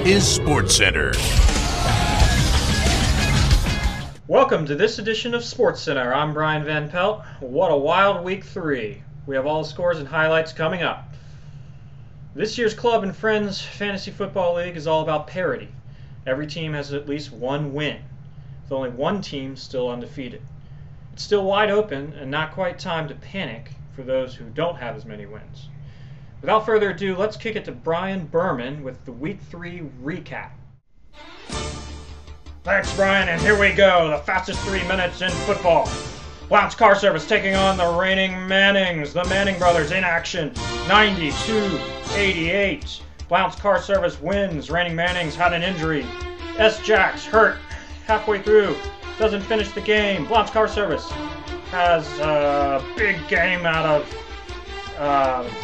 is SportsCenter. Welcome to this edition of SportsCenter. I'm Brian Van Pelt. What a wild week 3. We have all the scores and highlights coming up. This year's Club and Friends Fantasy Football League is all about parity. Every team has at least one win, with only one team still undefeated. It's still wide open and not quite time to panic for those who don't have as many wins. Without further ado, let's kick it to Brian Berman with the Week 3 recap. Thanks, Brian, and here we go. The fastest 3 minutes in football. Blount's Car Service taking on the reigning Mannings. The Manning brothers in action, 92-88. Blount's Car Service wins. Reigning Mannings had an injury. S-Jacks hurt halfway through. Doesn't finish the game. Blount's Car Service has a big game out of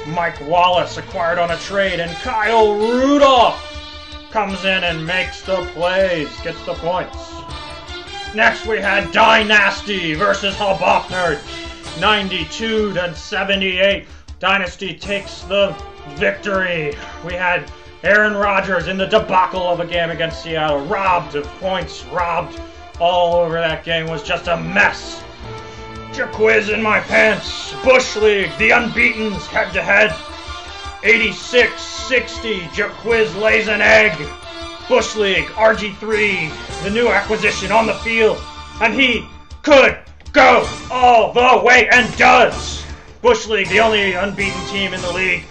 Mike Wallace, acquired on a trade, and Kyle Rudolph comes in and makes the plays, gets the points. Next we had Dynasty versus Hoboffner, 92-78. Dynasty takes the victory. We had Aaron Rodgers in the debacle of a game against Seattle, robbed of points, robbed all over that game, was just a mess. Jaquiz in my pants. Bush League, the unbeatens head-to-head. 86-60. Jaquiz lays an egg. Bush League, RG3, the new acquisition on the field. And he could go all the way and does. Bush League, the only unbeaten team in the league.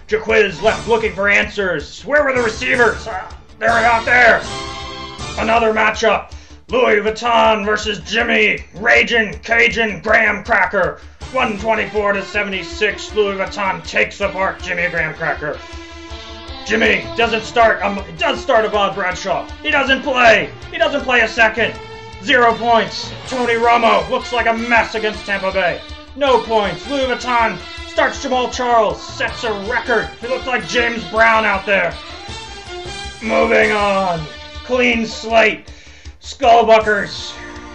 Jaquiz left looking for answers. Where were the receivers? They're out there. Another matchup. Louis Vuitton versus Jimmy Raging Cajun Graham Cracker. 124-76. Louis Vuitton takes apart Jimmy Graham Cracker. Jimmy doesn't start. Does start Ahmad Bradshaw. He doesn't play. He doesn't play a second. 0 points. Tony Romo looks like a mess against Tampa Bay. No points. Louis Vuitton starts Jamal Charles. Sets a record. He looks like James Brown out there. Moving on. Clean slate. Skullbuckers.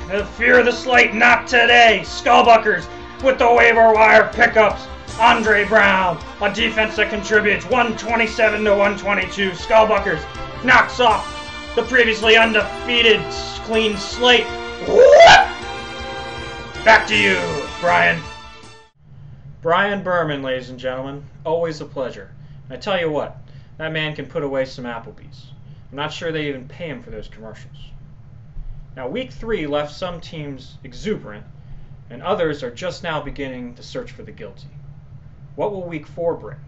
The fear of the slate, not today. Skullbuckers with the waiver wire pickups. Andre Brown, a defense that contributes, 127-122. Skullbuckers knocks off the previously undefeated clean slate. Back to you, Brian. Brian Berman, ladies and gentlemen. Always a pleasure. I tell you what, that man can put away some Applebee's. I'm not sure they even pay him for those commercials. Now, Week 3 left some teams exuberant, and others are just now beginning to search for the guilty. What will Week 4 bring?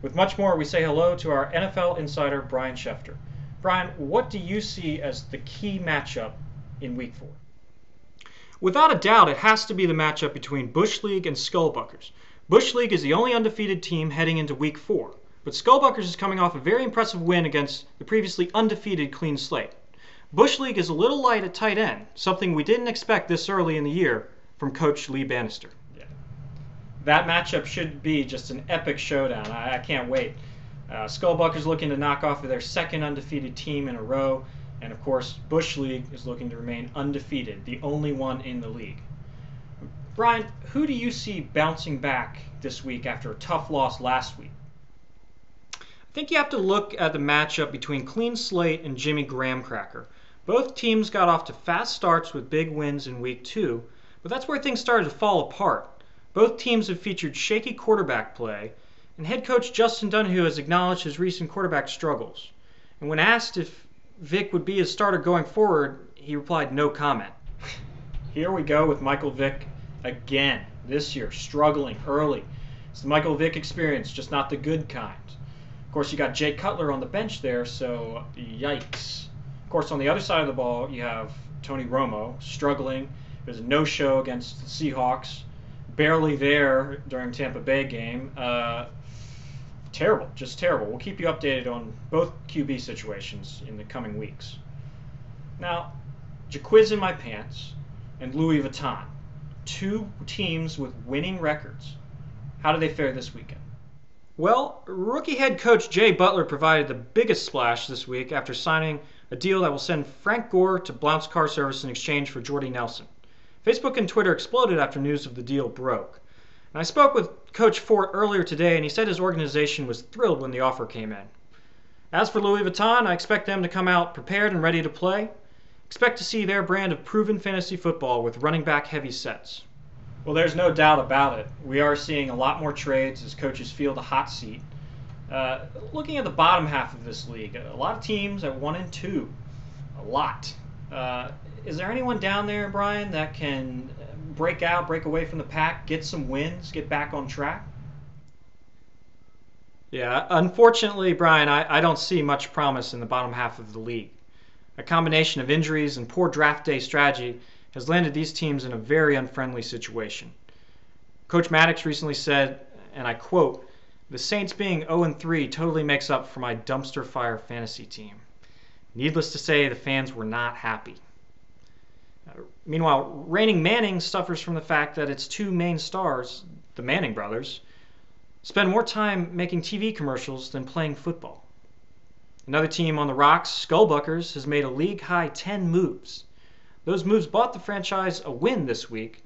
With much more, we say hello to our NFL insider, Brian Schefter. Brian, what do you see as the key matchup in Week 4? Without a doubt, it has to be the matchup between Bush League and Skullbuckers. Bush League is the only undefeated team heading into Week 4, but Skullbuckers is coming off a very impressive win against the previously undefeated clean slate. Bush League is a little light at tight end, something we didn't expect this early in the year from Coach Lee Bannister. Yeah. That matchup should be just an epic showdown. I can't wait. Skullbuckers looking to knock off their second undefeated team in a row, and of course Bush League is looking to remain undefeated, the only one in the league. Brian, who do you see bouncing back this week after a tough loss last week? I think you have to look at the matchup between Clean Slate and Jimmy Graham Cracker. Both teams got off to fast starts with big wins in Week 2, but that's where things started to fall apart. Both teams have featured shaky quarterback play, and head coach Justin Donahue has acknowledged his recent quarterback struggles. And when asked if Vick would be his starter going forward, he replied, no comment. Here we go with Michael Vick again. This year, struggling early. It's the Michael Vick experience, just not the good kind. Of course, you got Jay Cutler on the bench there, so yikes. Of course, on the other side of the ball, you have Tony Romo struggling. There's a no-show against the Seahawks. Barely there during Tampa Bay game. Terrible, just terrible. We'll keep you updated on both QB situations in the coming weeks. Now, Jaquiz in my pants and Louis Vuitton. Two teams with winning records. How did they fare this weekend? Well, rookie head coach Jay Butler provided the biggest splash this week after signing a deal that will send Frank Gore to Blount's Car Service in exchange for Jordy Nelson. Facebook and Twitter exploded after news of the deal broke. And I spoke with Coach Fort earlier today, and he said his organization was thrilled when the offer came in. As for Louis Vuitton, I expect them to come out prepared and ready to play. Expect to see their brand of proven fantasy football with running back heavy sets. Well, there's no doubt about it. We are seeing a lot more trades as coaches feel the hot seat. Looking at the bottom half of this league, a lot of teams at 1 and 2. A lot. Is there anyone down there, Brian, that can break away from the pack, get some wins, get back on track? Yeah, unfortunately, Brian, I don't see much promise in the bottom half of the league. A combination of injuries and poor draft day strategy has landed these teams in a very unfriendly situation. Coach Maddox recently said, and I quote, "The Saints being 0-3 totally makes up for my dumpster fire fantasy team." Needless to say, the fans were not happy. Meanwhile, reigning Manning suffers from the fact that its two main stars, the Manning brothers, spend more time making TV commercials than playing football. Another team on the rocks, Skullbuckers, has made a league-high 10 moves. Those moves bought the franchise a win this week,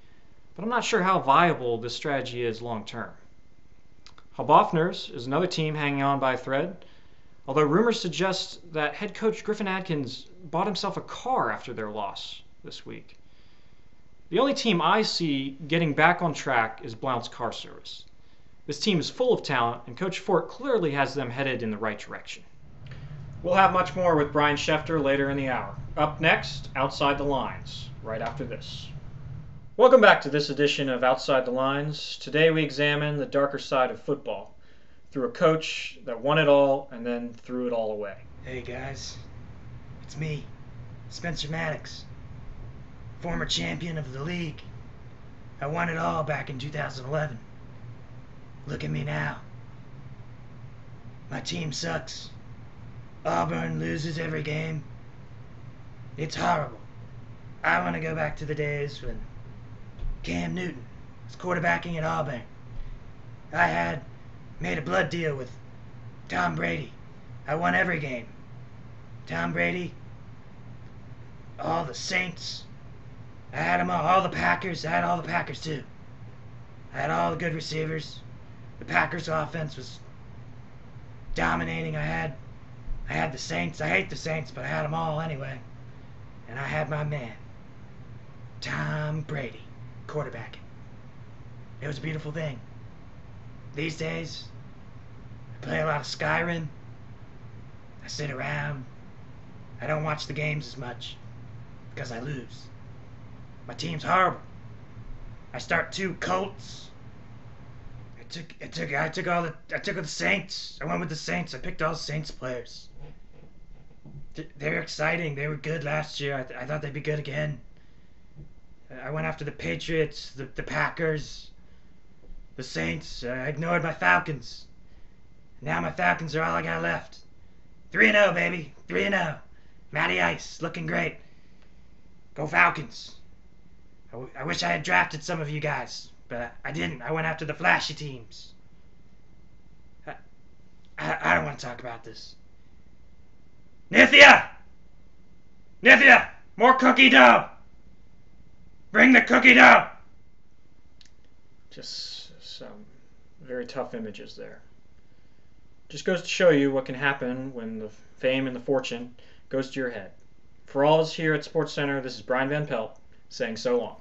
but I'm not sure how viable this strategy is long-term. Hobofners is another team hanging on by a thread, although rumors suggest that head coach Griffin Adkins bought himself a car after their loss this week. The only team I see getting back on track is Blount's Car Service. This team is full of talent, and Coach Fort clearly has them headed in the right direction. We'll have much more with Brian Schefter later in the hour. Up next, Outside the Lines, right after this. Welcome back to this edition of Outside the Lines. Today we examine the darker side of football through a coach that won it all and then threw it all away. Hey guys, it's me, Spencer Maddox, former champion of the league. I won it all back in 2011. Look at me now. My team sucks. Auburn loses every game. It's horrible. I want to go back to the days when Cam Newton was quarterbacking at Auburn. I had made a blood deal with Tom Brady. I won every game. Tom Brady, all the Saints, I had them all the Packers. I had all the Packers too. I had all the good receivers. The Packers offense was dominating. I had the Saints. I hate the Saints, but I had them all anyway. And I had my man, Tom Brady, quarterbacking. It was a beautiful thing. These days, I play a lot of Skyrim. I sit around. I don't watch the games as much because I lose. My team's horrible. I start 2 Colts. I took the Saints. I went with the Saints. I picked all the Saints players. They were exciting. They were good last year. I thought they'd be good again. I went after the Patriots, the Packers, the Saints. I ignored my Falcons. Now my Falcons are all I got left. 3-0, baby. 3-0. Matty Ice, looking great. Go Falcons. I wish I had drafted some of you guys, but I didn't. I went after the flashy teams. I don't want to talk about this. Nithya! Nithya! More cookie dough! Bring the cookie dough! Just some very tough images there. Just goes to show you what can happen when the fame and the fortune goes to your head. For all of us here at SportsCenter, this is Brian Van Pelt saying so long.